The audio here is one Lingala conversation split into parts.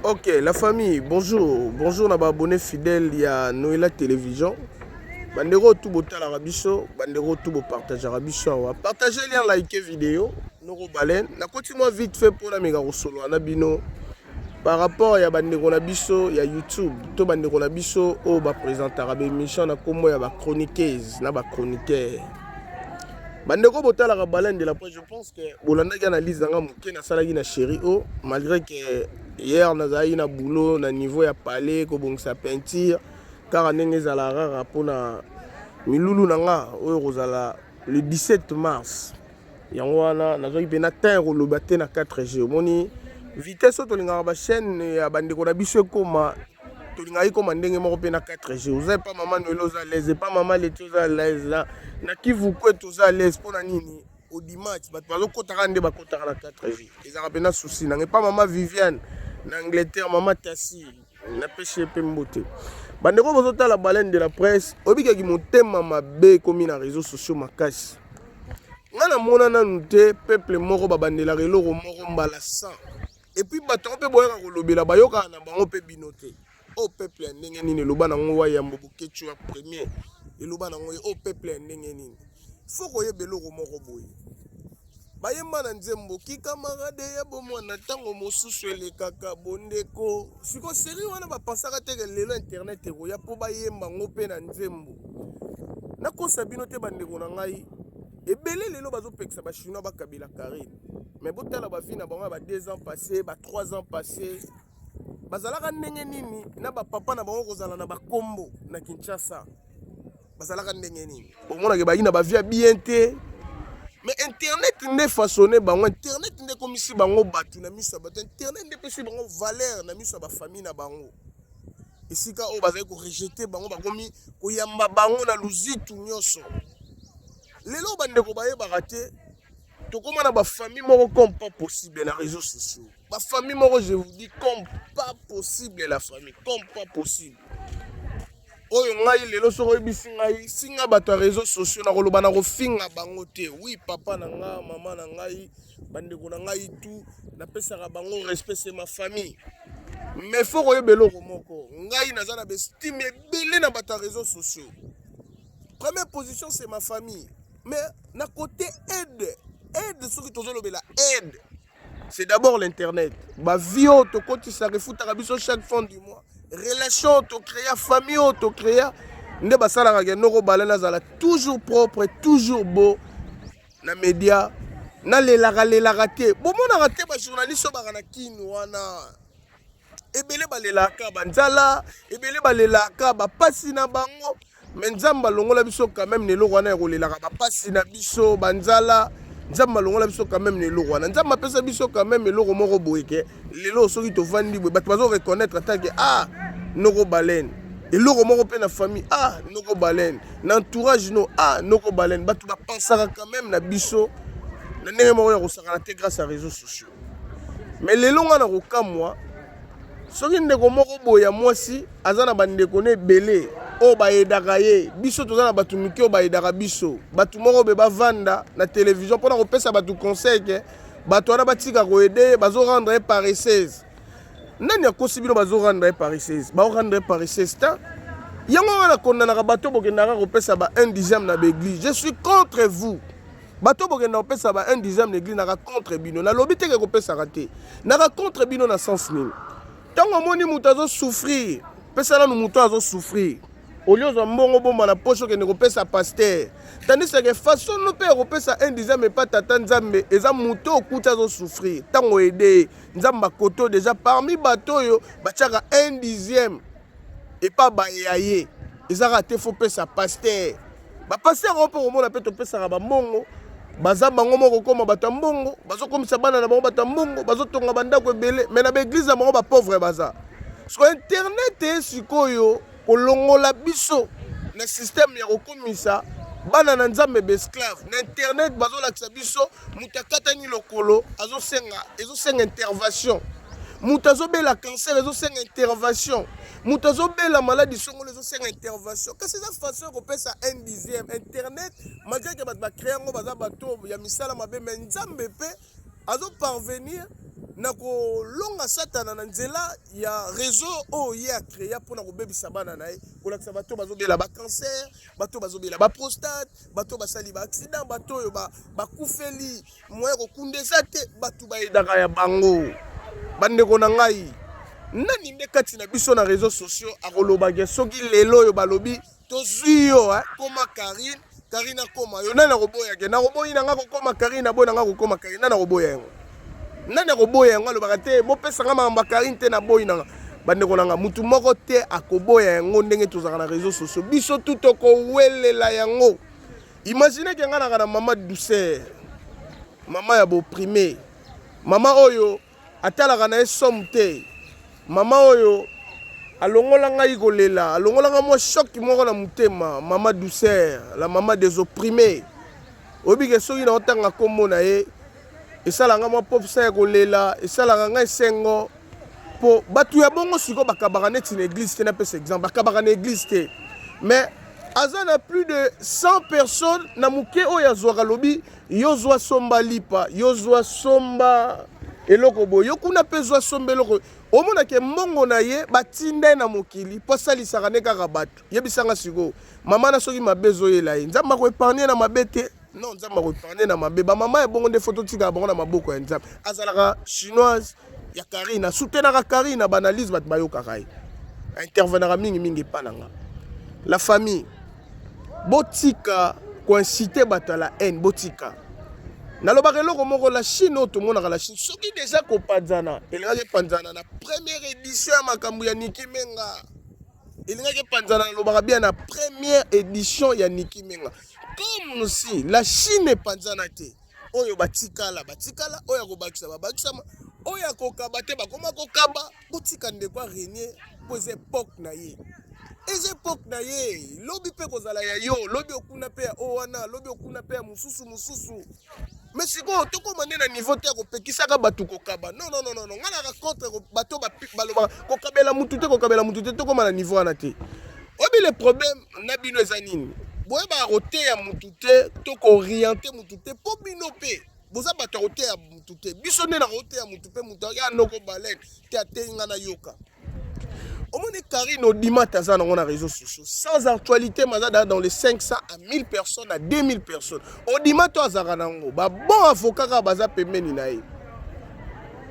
Ok, la famille, bonjour. Bonjour, na abonné fidèle, il y a Noëlla Télévision. Bandero tout beau tal arabiso, bandero tout beau partage arabiso. Partagez lien, like vidéo, Noro Balen. Na continue vite fait pour la méga solo anabino. Par rapport à bandero nabiso, il y a YouTube. Tout bandero nabiso, oh ba présente arabe émission na comme ya ba chroniqueuse, na ba chroniqueur. Bandeko botala ka balen de la presse, je pense que bolanda ga analyse nga muke na sala na chéri o malgré que hier nazali na boulot na niveau ya palais ko bongisa peinture car ndenge ezala rara pona milulu nanga oyo kozala le 17 mars yango wana nazoki pe na terre oloba te na 4G omoni vitesse oyo tolingaka bachaîne ya bandeko na biso ekoma tolingaki koma ndenge moko pe na 4G oza pa mama Noëlla oza à l'aise pa mama Leti oza à l'aise là na Kivu kwetu oza à l'aise mpona nini au dimanche bato bazokotaka nde bakotaka na 4G ezalaka mpe na susi nange pa mama Viviane na Angleterre mama Tassi napesi ye mpe mbote bandeko bozotala baleine de la presse obikaki motema mabe ekomi na réseaux sociaux makasi nga namona nanu te peuple moko babandelaka eloko moko mbala 100 epuis bato yango mpe boyaka kolobela bayokaka na bango mpe bino te o peuple ya ndenge nini eloba nango wayambo boketu ya premier eloba nango o peuple ya ndenge nini fo koyeba eloko moko boye bayemba na nzembo kikamarade ya bomwana ntango mosusu elekaka bondeko siko seri wana bapasaka teke lelo internet ekoya mpo bayemba ngo mpe na nzembo nakosa bino te bandeko na ngai ebele lelo bazopekisa bachinois bakabila karine mais botala bavi na bango ba 2 ans passé ba 3 ans passé bazalaka ndenge nini na bapapa na bango kozala na bakombo na Kinshasa bazalaka ndenge nini omonake bayi na bavia bien te mais internet nde façonné bango internet nde komisi bango bato na miso ya bato internet nde pesi bango valeur na miso ya bafamille na bango esika oyo bazali korejete bango bakomi koyamba bango na luzitu nyonso lelo bandeko bayebaka te tokoma na bafamille moko comme pas possible na réseaux sociaux bafamille moko je vous dis comme pas possible la famille comme pas possible oyo ngai lelo soko oyebisi ngai singa bato ya réseaux sociaux na koloba na kofinga bango te oui papa na nga mama na ngai bandeko na ngai tout napesaka bango respect c'est ma famille mais faut koyeba eloko moko ngai naza na bestime ebele na bato ya réseaux sociaux première position c'est ma famille mais na côté aide soki tozolobela aide c'est d'abord l'internet bavie oyo tokotisa refutaka biso chaque fin du mois relation tocréa famille oyo tocréa nde basalaka ke noko baleine azala toujours propre toujours beau na média nalelaka te bomonaka te bajournaliste oyo baka na kini wana ebele balelaka banzala ebele balelaka bapasi na bango mais nzambe alongola biso quand même neloko wana ekolelaka bapasi na biso banzala nzambe alongola biso quand même neloko wana nzambe apesa biso quand même eloko moko boye ke lelo soki tovandi boye bato bazo reconnaître atake ah noko baleine eloko moko mpe na famille ah noko baleine na entourage no ah noko baleine bato bapensaka quand même na biso na ndenge moko ya kosakana te grâce à réseaux sociaux mais lelo nga na kokamwa soki ndeko moko boye ya mwasi aza na bandeko ne ebele oyo bayedaka ye biso toza na bato mike oyo bayedaka biso bato moko be bavanda na télévision mpona kopesa bato conseil ke bato wana batika koyede bazorendre ye paresseuse nani akosi bino bazorendre ye paresseuse baorendre ye paresseuse ta yango wana kondanaka bato bokendaka kopesa ba 1/10 na baeglise je suis contre vous bato bokenda kopesa ba 1/10 na église naka contre bino nalobi teke kopesaka te naka contre bino na sens nini ntango omoni moto azosouffrir pesa nanu moto azosouffrir olio ozwa mbongo bomba na poche okende kopesa paster tandis ke façon no mpe ya kopesa 1/10 epa tata nzambe eza moto okuti azosouffrir ntango ede nzambe akoto déjà parmi bato oyo batiaka 1/10 epa bayeya ye ezaka te fo pesa paster bapaster yango mpe komona mpe topesaka bambongo baza bango moko koma bato ya mbongo bazokomisa bana na bango bato ya mbongo bazotonga bandako ebele me na baeglize ya bango bapauvre baza siko internet esikoyo kolongola biso na système ya kokomisa bana na nzambe besclave na internet bazolakisa biso moto akatani lokolo ezosenga intervention moto azobela cancer ezosenga intervention moto azobela maladie songolo ezosenga intervention kasi eza façon ya kopesa 1/10 internet malgré ke bato bacrée yango baza bato ya misala mabe me nzambe mpe azoparvenir na kolonga satana na nzela ya réseau oyo a créé pour na kobebisa bana na ye kolakisa bato bazobela ba cancer bato bazobela ba prostate bato basali ba accident bato oyo bakufeli moya kokundesa te bato bayedaka ya bango bandeko na ngai nani nde kati na biso na réseaux sociaux akolobaki soki lelo oyo balobi tozwi yo koma Karine akoma yo nani akoboyake nakoboyi na nga kokoma Karine aboyi na nga kokoma Karine nani akoboya yango nani akoboya yango alobaka te bopesanga makambo Karine te na boyi na nga bandeko na nga mutu moko te akoboya yango ndenge tozalaka na réseaux sociaux biso tu tokowelela yango imagine ke nga naka na mama douceur mama ya boprimé mama oyo atalaka na ye somme te mama oyo alongola ngai kolela alongola nga mwa choc moko na mutema mama douceur la mama des opprimés obike soki na otanga kombo na ye esalanga mwa pop sa ya kolela esalanga ngai esengo po bato ya bongo siko bakabaka neti na église te napesa exemple bakabaka na église te mais aza na plus de 100 personnes na moke oyo azwaka lobi yo zwa somba lipa yo zwa somba eloko boye yo kuna mpe zwa somba eloko omonake mbongo na ye batinda ye na mokili mpo asalisaka ne kaka bato yebisanga sikoyo mama na soki mabe ezoyela ye nzambe akoepargne na mabe te non nzambe akoepargne na mabe bamama ya bongo nde foto tikaka bango na maboko ya nzambe azalaka chinoise ya Karine soutenaka Karine na banalise bato bayokaka ye intervenaka mingi epa na nga la famille botika koincite bato ya la haine botika nalobaka eloko moko la Chine oyo tomonaka la Chine soki deja kopanzana elingaki epanzana na première édition ya makambo ya Niki Menga elingaki epanzana nalobaka bien na première édition ya Niki Menga comme si la Chine epanzana te oyo batikala oyo akobakisa babakisama oyo akokaba te bakoma kokaba botika ndeko arenie po eza époque na ye eza époque na ye lobi mpe kozala ya yo lobi okuna mpe ya o wana lobi okuna mpe ya mosusu mais sikoyo tokoma nde na niveau te ya kopekisaka bato kokaba non nga naka contre bato balobaka kokabela mutu te tokoma na niveau wana te oyebi le problème na bino eza nini boyebaka koteya mutu te to kooriente mutu te mpo bino mpe boza bato ya koteya mutu te biso nde na koteya mutu mpe mutu ya noko balene te ateyi nga na yoka omoni Karine odima taza nango na réseaux sociaux sans actualité mazada dans les 500 à 1000 personnes à 2000 personnes odima to azaka nango ba bon avocat ka baza pembeni na ye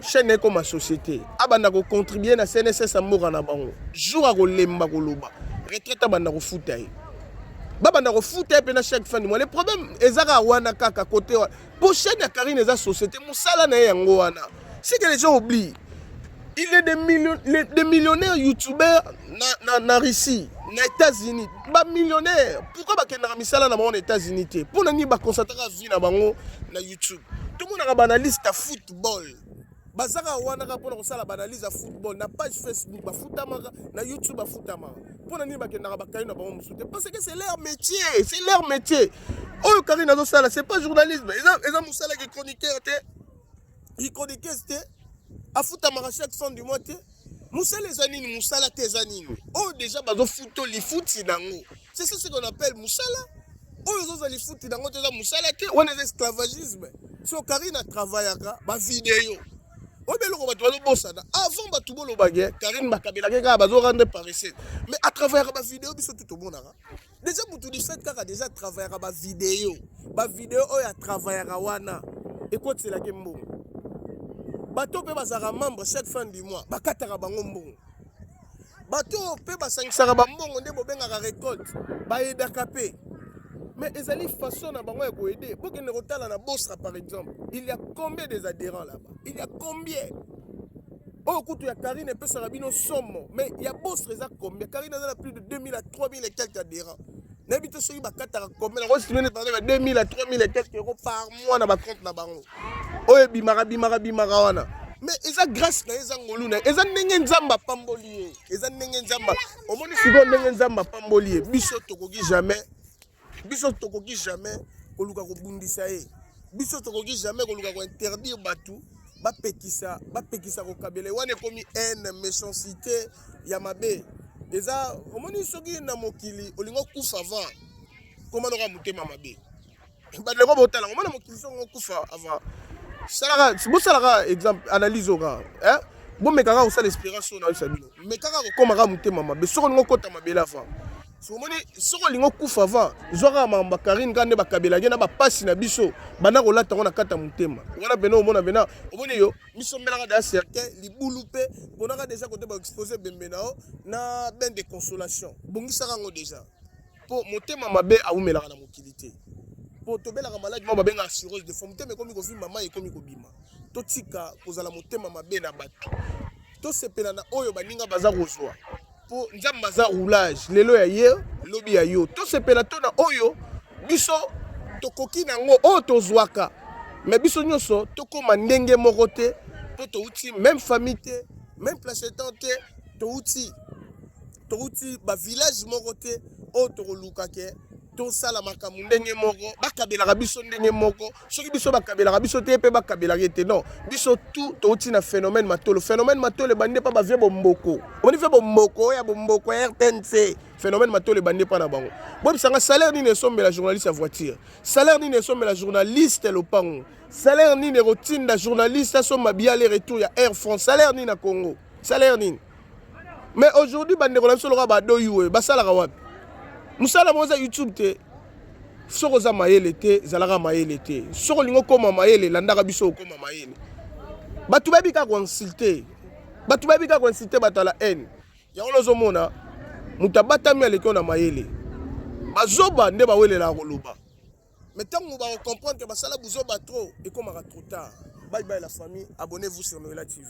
chaîne comme ma société abanda ko contribuer na CNSS amour na bango jour a kolemba koloba retraite abanda ko futa ye babanda ko futa pe na chaque fin du mois le problème ezaka wana kaka côté pour chaîne ya Karine eza société musala na ye yango wana c'est que les gens oublient. Il y a des millionnaires youtubeurs na Russie, na États-Unis. Ba millionnaires. Pourquoi ba kena misala na bango na États-Unis te? Pour nani ba concentrer vie na bango na YouTube. Tout le monde a banalise ta football. Bazaka wana ka pona kosala banalise football na page Facebook ba futama na YouTube ba futama. Pour nani ba kena ba kaina bango musute parce que c'est leur métier, Oh Karine azo sala, c'est pas journalisme. Ils ont musala que chroniqueur te. Il chroniqueur te. Afutama chaque fin du mois te musala ezanini musala te ezanini oh déjà bazo futo li futi nango c'est ça ce qu'on appelle musala oh zoza li futi nango te za musala te on est esclavagisme so Karine a travaillaka ba vidéo oh beloko bato bazo bosana avant bato bolo bagé Karine bakabela kaka bazo rendre paresseux mais à travers ba vidéo biso tout monaka déjà mutu di fait kaka déjà travailler ba vidéo oh ya travailler wana écoute la kembo bato pe bazaka membre chaque fin du mois bakataka bango mbongo bato pe basangisaka bambongo nde bobengaka récolte baedaka pe mais ezali façon na bango ya koede bokende kotala na Bosra par exemple il y a combien des adhérents là-bas il y a combien oh kutu ya Karine epesaka bino somo mais il y a Bosra eza combien Karine eza na plus de 2000 à 3000 et quelques adhérents n'habite soki bakataka combien na estimé par 2000 à 3000 et quelques euros par mois na ba compte na bango oye bimara wana mais eza grâce na eza ngoluna eza ndenge nzamba pamboli eza ndenge nzamba omoni siko ndenge nzamba pamboli biso tokoki jamais koluka kobundisa ye biso tokoki jamais koluka ko interdire batu bapekisa ko kabele wana komi haine méchanceté ya mabe eza omoni soki na mokili olingo kufa avant comment noka mutema mabe bandeko botala omona mokili songo kufa avant salaka bo salaka exemple analyse oka hein bo mekaka osala espérance na sabino mekaka kokomaka mutema mabe soko lingo kota mabela avant somoni soko lingo kufa avant zwaka mamba Karine kande bakabela ngena ba pasi na biso bana kolata ngona kata mutema wana beno omona bena omoni yo miso melaka da certain libulu pe bonaka déjà côté ba exposer bembe nao na ben de consolation bongisaka ngo déjà po mutema mabe aumelaka na mokilité po tobelaka maladi mo babenga cirrhose de foie mutema ekomi kofi mama ekomi kobima totika kozala mutema mabe na bato tosepela na oyo baninga baza kozwa po nzambe baza roulage lelo ya ye lobi ya yo tosepela to na oyo biso tokoki nango oyo tozwaka me biso nyonso tokoma ndenge moko te po touti même famille te même placetan te touti ba village moko te oyo tokoluka ke tosala makambo ndenge moko bakabelaka biso ndenge moko soki biso bakabelaka biso te pe bakabelaka te non biso tout touti na phénomène matolo bande pa bavie bomboko omoni fe bomboko ya bomboko RTNC phénomène matolo bande pa na bango bobisanga salaire nini esombela journaliste ya voiture salaire nini esombela journaliste lopango salaire nini rotinda journaliste asomba bia aller retour ya Air France salaire nini na Congo salaire nini mais aujourd'hui bande ko la biso loka ba doyue basalaka wapi musala moza YouTube te soko za mayele te zalaka mayele te soko lingo koma mayele landaka biso koma mayele batu babika consulter bato la haine ya olozo mona mutabata mi aleko na mayele bazoba nde bawele la koloba mais tant on va comprendre que basala buzoba trop et comme trop tard bye bye la famille abonnez-vous sur Noëlla TV.